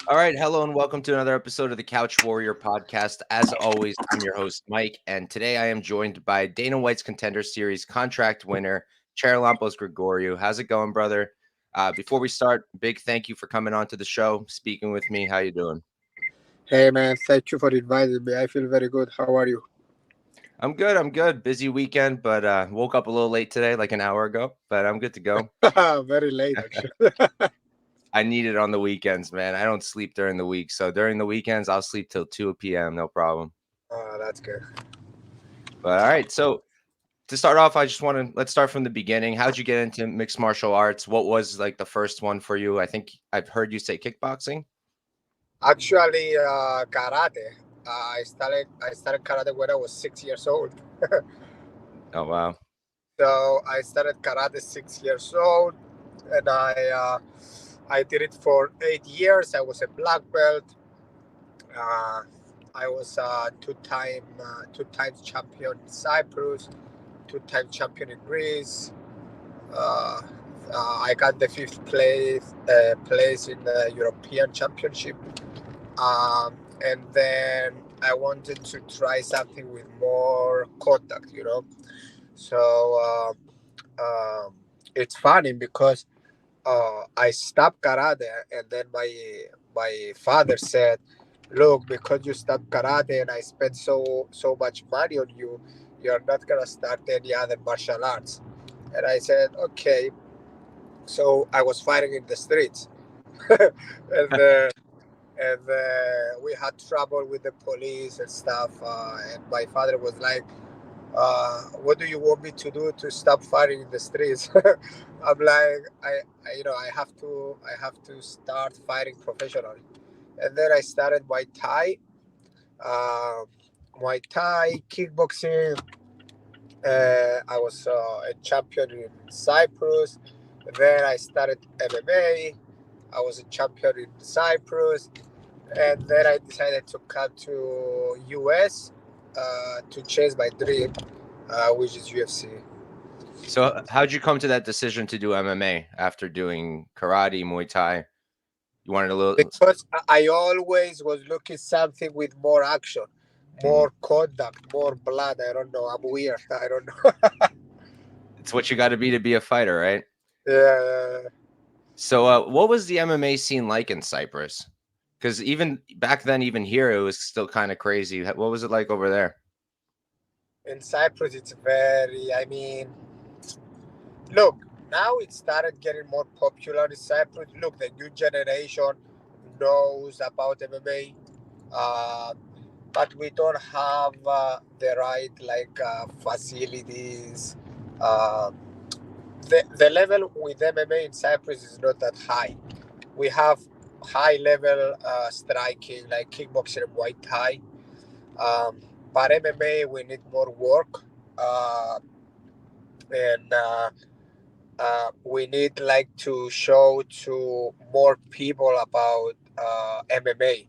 All right, hello and welcome to another episode of the Couch Warrior podcast. As always, I'm your host, Mike, and today I am joined by Dana White's Contender Series contract winner, Charalampos Grigoriou. How's it going, brother? Before we start, big thank you for coming on to the show, speaking with me. How you doing? Hey man, thank you for inviting me. I feel very good. How are you? I'm good. I'm good. Busy weekend, but woke up a little late today, like an hour ago, but I'm good to go. Very late actually. I need it on the weekends, man. I don't sleep during the week, so during the weekends, I'll sleep till 2 p.m. No problem. Oh, that's good. But all right, so to start off, I just want to let's start from the beginning. How'd you get into mixed martial arts? What was like the first one for you? I think I've heard you say kickboxing. Actually, karate. I started karate when I was 6 years old. Oh wow. So I started karate 6 years old, and I did it for 8 years. I was a black belt. Uh, I was two times champion in Cyprus, 2 times champion in Greece. Uh, I got the fifth place in the European Championship, and then I wanted to try something with more contact. So it's funny because I stopped karate, and then my father said, "Look, because you stopped karate, and I spent so much money on you, you're not gonna start any other martial arts." And I said, "Okay." So I was fighting in the streets, and we had trouble with the police and stuff. And my father was like, "What do you want me to do to stop fighting in the streets?" I'm like, I have to start fighting professionally. And then I started uh, Muay Thai, kickboxing. I was a champion in Cyprus. Then I started MMA. I was a champion in Cyprus, and then I decided to come to US to chase my dream, which is UFC. So how'd you come to that decision to do MMA after doing karate, Muay Thai? You wanted a little. Because I always was looking something with more action, Mhm. more contact, more blood. I don't know. I'm weird. I don't know. It's what you got to be a fighter, right? Yeah. So what was the MMA scene like in Cyprus? Because even back then, even here, it was still kind of crazy. What was it like over there? In Cyprus, it's very. I mean, look, now it started getting more popular in Cyprus. Look, the new generation knows about MMA, but we don't have the right facilities. Uh, the level with MMA in Cyprus is not that high. We have high level striking like kickboxing and Muay Thai, um, but MMA we need more work, and we need like to show to more people about MMA.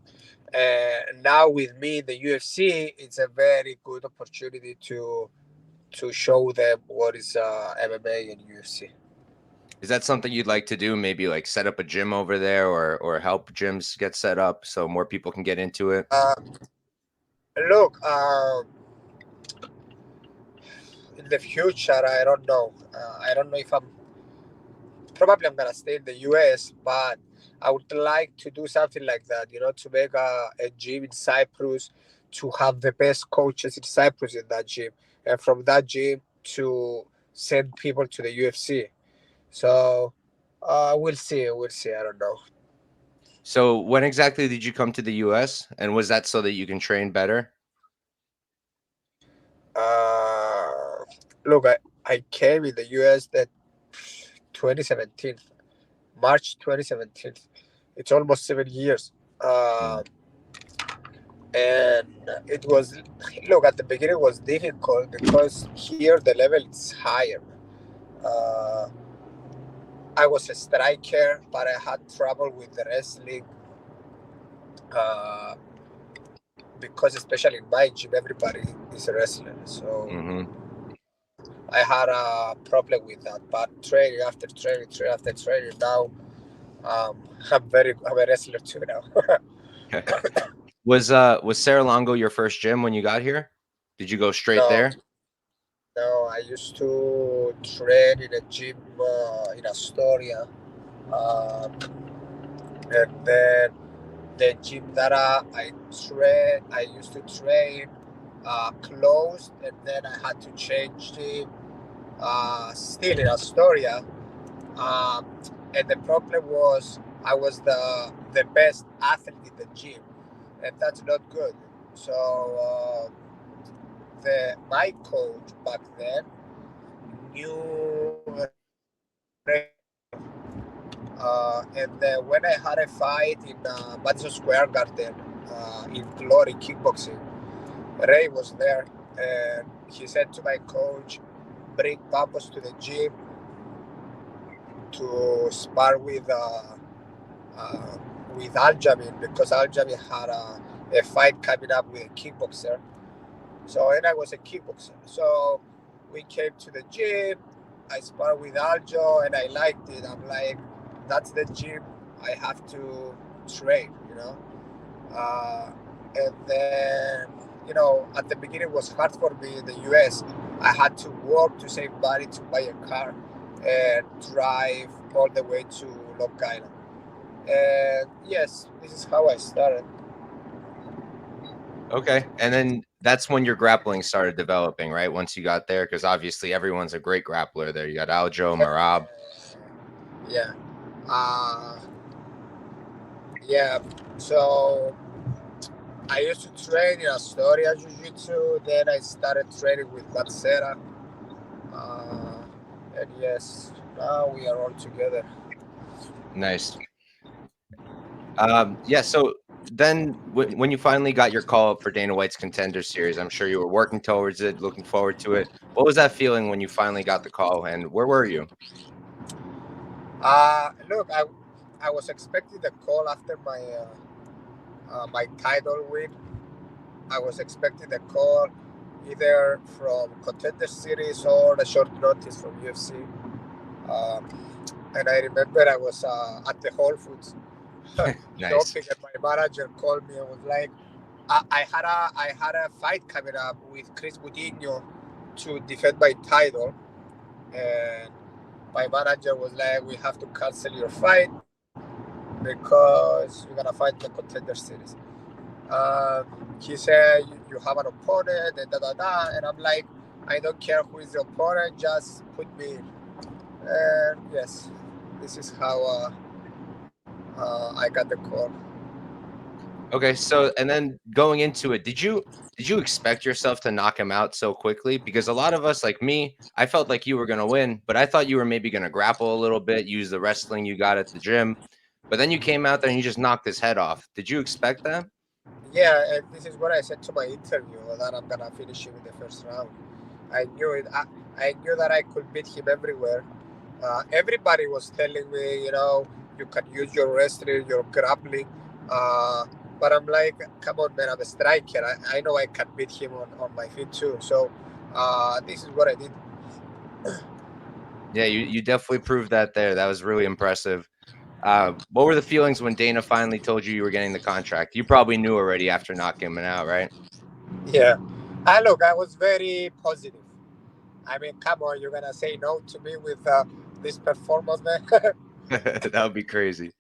And now with me in the UFC, it's a very good opportunity to show them what is MMA and UFC. Is that something you'd like to do? Maybe like set up a gym over there, or help gyms get set up so more people can get into it. Uh, Look, in the future, I don't know if I'm gonna stay in the US, but I would like to do something like that. To make a gym in Cyprus, to have the best coaches in Cyprus in that gym, and from that gym to send people to the UFC. So we'll see. We'll see. I don't know. So when exactly did you come to the US? And was that so that you can train better? Uh, Look, I came in the US that 2017, March 2017. It's almost 7 years. Mm. And it was, look, at the beginning it was difficult because here the level is higher. Uh, I was a striker, but I had trouble with the wrestling uh, because, especially in my gym, everybody is a wrestler. So Hmm. I had a problem with that. But training after training, training after training, now I'm a wrestler too now. Was Saralongo your first gym when you got here? Did you go straight No, there? no, I used to train in a gym in Astoria, and then the gym that I used to train closed, and then I had to change gym. Still in Astoria, um, and the problem was I was the best athlete in the gym, and that's not good. So the my coach back then knew and when I had a fight in Madison Square Garden in Glory Kickboxing, Ray was there, and he said to my coach, "Bring Pampos to the gym to spar uh, with Aljamin because Aljamin had a fight coming up with a kickboxer. So and I was a kickboxer. So we came to the gym. I sparred with Aljo, and I liked it. I'm like, that's the gym I have to train, Uh, and then, at the beginning it was hard for me in the US. I had to work to save money to buy a car and drive all the way to Long Island. And yes, this is how I started. Okay. And then that's when your grappling started developing, right? Once you got there, because obviously everyone's a great grappler there. You got Aljo, Marab. Yeah. Uh, yeah. So I used to train in Astoria Jiu Jitsu. Then I started training with Matsera. Uh, and yes, now we are all together. Nice. Yeah. So then when you finally got your call up for Dana White's Contender Series, I'm sure you were working towards it, looking forward to it. What was that feeling when you finally got the call, and where were you? Look, I was expecting the call after my title win. I was expecting the call either from Contender Series or a short notice from UFC. Um, and I remember I was at the Whole Foods Nice. shopping, and my manager called me and was like, I had a fight coming up with Chris Budinho to defend my title, and my manager was like, we have to cancel your fight because you're gonna fight the Contender Series. He said you have an opponent and da da da, and I'm like, I don't care who is the opponent, just put me in. And yes, this is how I got the call. Okay, so and then going into it, did you expect yourself to knock him out so quickly? Because a lot of us, like me, I felt like you were gonna win, but I thought you were maybe gonna grapple a little bit, use the wrestling you got at the gym. But then you came out there and you just knocked his head off. Did you expect that? Yeah, and this is what I said to my interview that I'm gonna finish him in the first round. I knew it. I knew that I could beat him everywhere. Everybody was telling me, you can use your wrestling, your grappling. But I'm like, come on, man, I'm a striker. I know I can beat him on my feet too. So this is what I did. Yeah, you definitely proved that there. That was really impressive. What were the feelings when Dana finally told you were getting the contract? You probably knew already after knocking him out, right? Yeah. Look, I was very positive. I mean, come on, you're gonna say no to me with this performance, man. That would be crazy.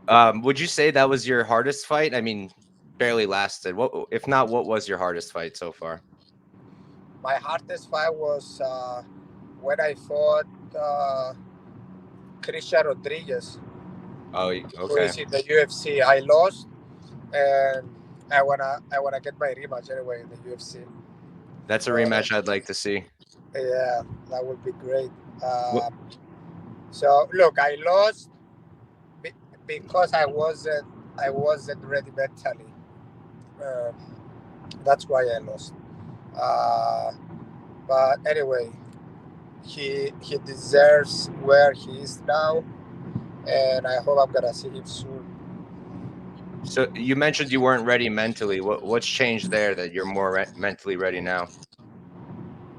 Would you say that was your hardest fight? I mean, barely lasted. What if not, what was your hardest fight so far? My hardest fight was when I fought Christian Rodriguez, Oh, who okay. is in the UFC. I lost, and I wanna get my rematch anyway in the UFC. That's a Uh, rematch I'd like to see. yeah, that would be great. What So look, I lost be- because I wasn't ready mentally. Uh, that's why I lost. Uh, but anyway, he deserves where he is now, and I hope I'm gonna see him soon. so you mentioned you weren't ready mentally. What's changed there that you're more mentally ready now?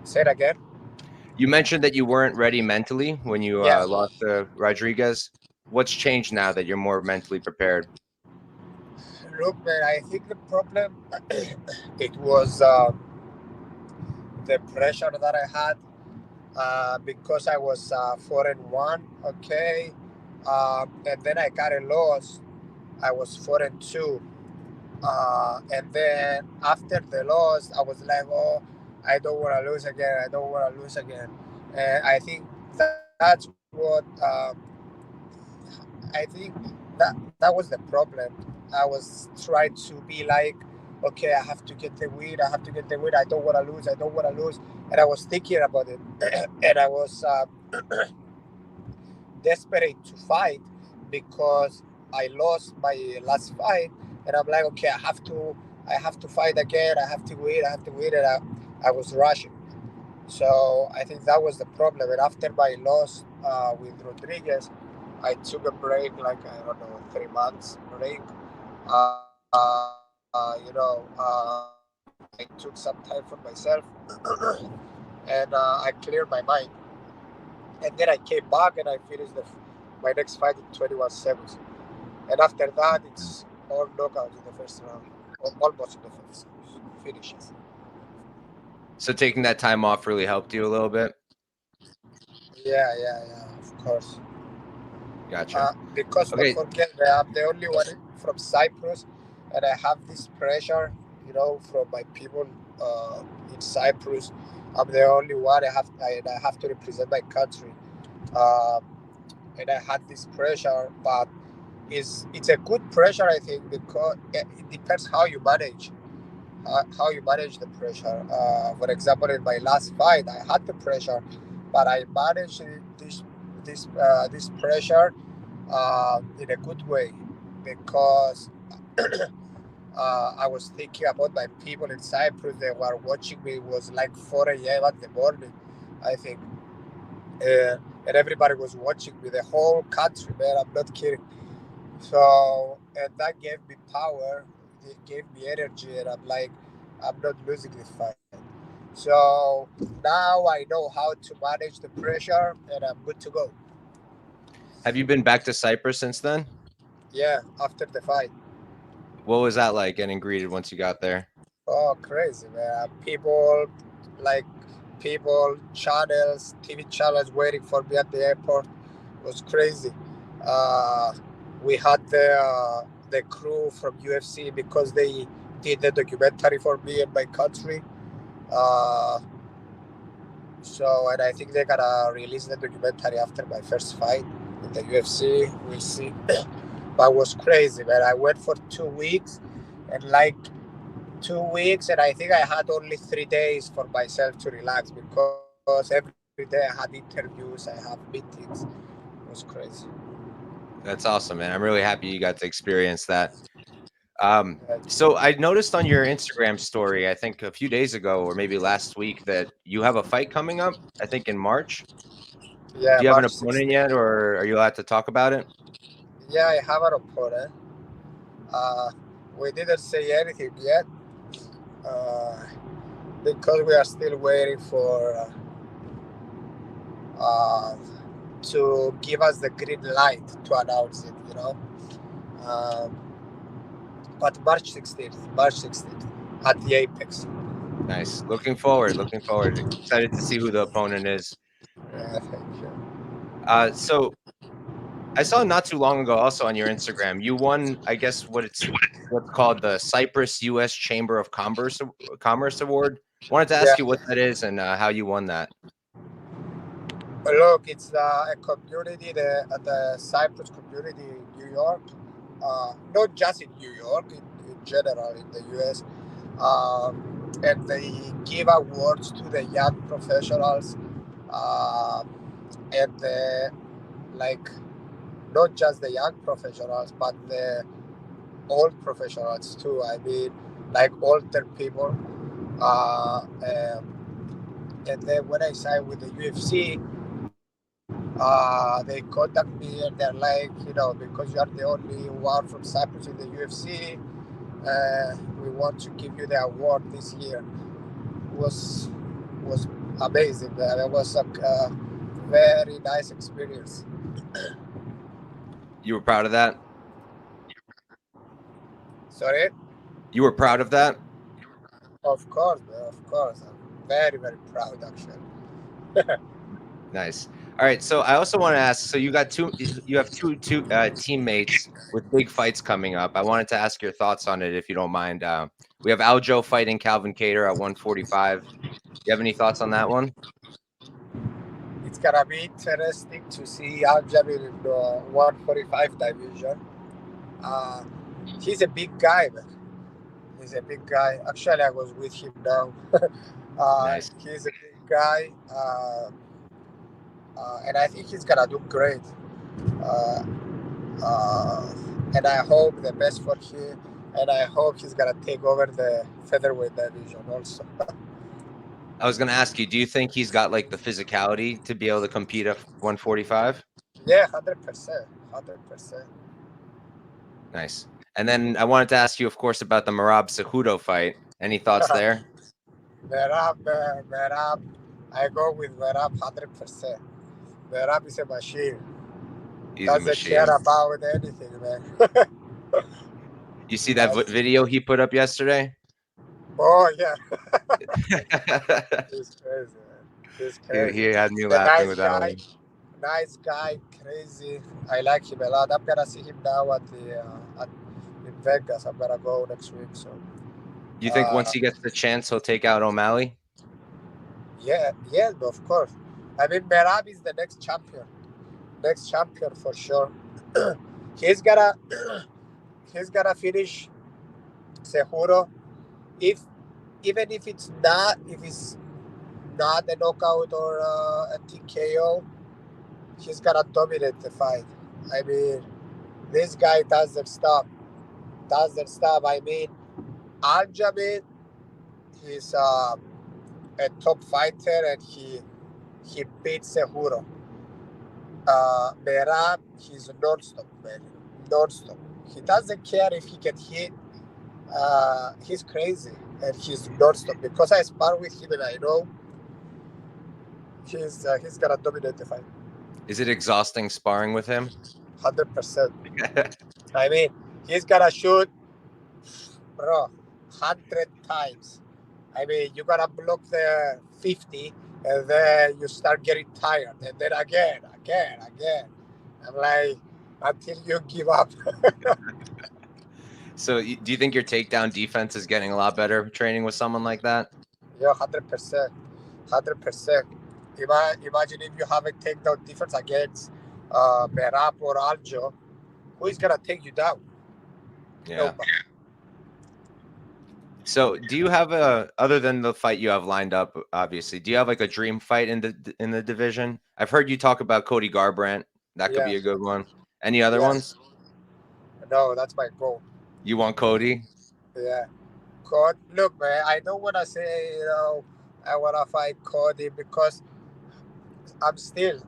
Say it again. You mentioned that you weren't ready mentally when you Yeah. lost to Rodriguez. What's changed now that you're more mentally prepared? Look, man, I think the problem it was the pressure that I had because I was 4-1. Okay, and then I got a loss. I was 4-2. And then after the loss, I was like, oh, I don't want to lose again. I don't want to lose again. And I think that's what I think that was the problem. I was trying to be like, okay, I have to get the win. I have to get the win. I don't want to lose. I don't want to lose. And I was thinking about it, and I was desperate to fight because I lost my last fight, and I'm like, okay, I have to fight again. I have to win. I have to win, and I was rushing. So I think that was the problem. And after my loss with Rodriguez, I took a break, like I don't know, 3 months break. I took some time for myself, and I cleared my mind. And then I came back and I finished my next fight in 21 seconds. And after that, it's all knockouts in the first round, almost in the first finishes. So taking that time off really helped you a little bit. Yeah, of course. Gotcha. Because don't Okay. forget, I'm the only one from Cyprus, and I have this pressure, from my people in Cyprus. I'm the only one. I have to represent my country, um, and I had this pressure, but it's a good pressure, I think, because it depends how you manage the pressure. For example, in my last fight, I had the pressure, but I managed this pressure in a good way because I was thinking about my people in Cyprus. They were watching me. It was like 4 a.m. at the morning, I think, and everybody was watching me. The whole country, man. I'm not kidding. So, and that gave me power. It gave me energy, and I'm like, I'm not losing this fight. So now I know how to manage the pressure, and I'm good to go. Have you been back to Cyprus since then? Yeah, after the fight. What was that like getting greeted once you got there? Oh, crazy, man. Like channels, TV channels waiting for me at the airport. It was crazy. Uh, we had the crew from UFC because they did the documentary for me and my country. Uh, and I think they're gonna release the documentary after my first fight in the UFC. We'll see. But it was crazy, man. I went for 2 weeks, and like 2 weeks, and I think I had only 3 days for myself to relax because every day I had interviews, I have meetings. It was crazy. That's awesome, man. I'm really happy you got to experience that. Uh, So I noticed on your Instagram story, I think a few days ago or maybe last week, that you have a fight coming up, I think in March. yeah, Do you have an March opponent 16th. yet, or are you allowed to talk about it? Yeah, I have an opponent. Uh, we didn't say anything yet uh, because we are still waiting for uh, to give us the green light to announce it. Um, but March 16th at the Apex. Nice. Looking forward. Looking forward. Excited to see who the opponent is. Yeah, thank you. So I saw not too long ago also on your Instagram, you won, I guess what's called the Cyprus U.S. Chamber of Commerce Award. Wanted to Yeah, ask you what that is and how you won that. look, it's a community, the Cyprus community in New York, not just in New York, in general in the US. And they give awards to the young professionals, um, and like not just the young professionals, but the old professionals too. I mean, like older people. And then when I signed with the UFC, they contact me and they're like, because you are the only one from Cyprus in the UFC, we want to give you the award this year. Was was amazing, man. It was a very nice experience. You were proud of that? Sorry? You were proud of that? Of course, man, of course. I'm very, very proud, actually. Nice. All right. So I also want to ask. So you have two teammates with big fights coming up. I wanted to ask your thoughts on it, if you don't mind. We have Aljo fighting Calvin Cater at 145. You have any thoughts on that one? It's gonna be interesting to see Aljamil in the 145 division. Uh, he's a big guy, man. He's a big guy. Actually, I was with him now. Nice. He's a big guy, and I think he's gonna do great. Uh, uh, and I hope the best for him. And I hope he's gonna take over the featherweight division also. I was going to ask you, do you think he's got like the physicality to be able to compete at 145? Yeah, 100%, 100%. Nice. And then I wanted to ask you, of course, about the Merab Cejudo fight. Any thoughts there? Merab, I go with Merab 100%. Merab is a machine. He's a Doesn't care machine. about anything, man. You see that video he put up yesterday? Oh yeah, he's crazy, man. He's He crazy. had me The laughing with that one. nice guy, crazy. I like him a lot. I'm gonna see him now in Vegas. I'm gonna go next week. So You think once uh, he gets the chance, he'll take out O'Malley? yeah, yeah, of course. I mean, Merab is the next champion for sure. he's gonna he's gonna finish Seguro if even if it's not a knockout or a TKO, he's gonna dominate the fight. I mean, this guy doesn't stop. Doesn't stop. I mean, Aljamain is a top fighter and he beats Seguro. Merab, he's non-stop, man. Non-stop. He doesn't care if he get hit. He's crazy and he's non-stop because I spar with him and I know he's gonna dominate the fight. Is it exhausting sparring with him? 100%. I mean, he's gonna shoot, bro, 100 times. I mean, you gotta block the 50, and then you start getting tired, and then again. I'm like, until you give up. So do you think your takedown defense is getting a lot better training with someone like that? Yeah, 100%, 100%. Imagine if you have a takedown defense against Merab or Aljo, who is gonna take you down? Yeah. Nobody. So do you have other than the fight you have lined up, obviously, do you have like a dream fight in the division? I've heard you talk about Cody Garbrandt. That could Yeah, be a good one. Any other yeah. ones? No, that's my goal. You want Cody? Yeah. God, look, man, I don't want to say, I want to fight Cody because I'm still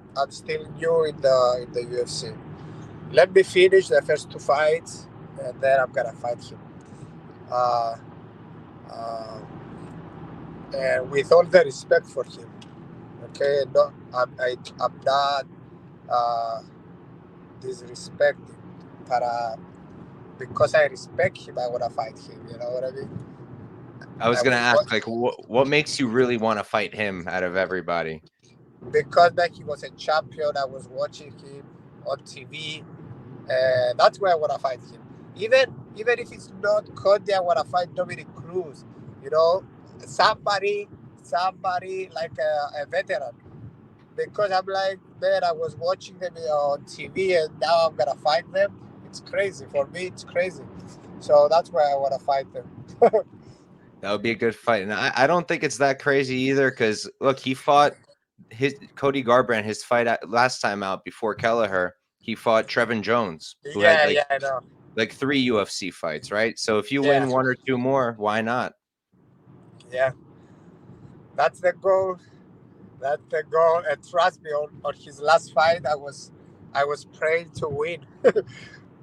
new in the UFC. Let me finish the first two fights, and then I'm gonna fight him. Uh, uh, and with all the respect for him, okay? No, I'm not uh, disrespecting, but because I respect him, I wanna fight him. You know what I mean? I was I gonna was ask, like, what makes you really want to fight him out of everybody? because back he was a champion. I was watching him on TV, and that's where I want to fight him. Even if it's not Cody, I want to fight Dominic Cruz. You know, somebody somebody like a veteran. Because I'm like, man, I was watching them on TV, and now I'm gonna fight them. It's crazy for me. It's crazy. So that's why I want to fight them. That would be a good fight. And I don't think it's that crazy either, because look, he fought his Cody Garbrandt, his fight last time out before Kelleher, he fought Trevin Jones, who had Yeah, yeah, I know. like 3 UFC fights, right? So if you Yeah, win one or two more, why not? yeah. That's the goal. That's the goal. And trust me, on his last fight, I was praying to win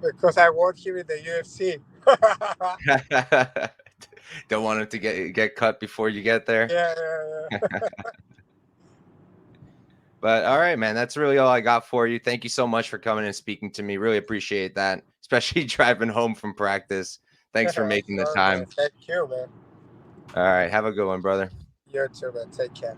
because I want him in the UFC. Don't want him to get cut before you get there. Yeah, yeah, yeah. But all right, man, that's really all I got for you. Thank you so much for coming and speaking to me. Really appreciate that, especially driving home from practice. Thanks for making the Sure, man. time. Thank you, man. All right, have a good one, brother. You too, man. Take care.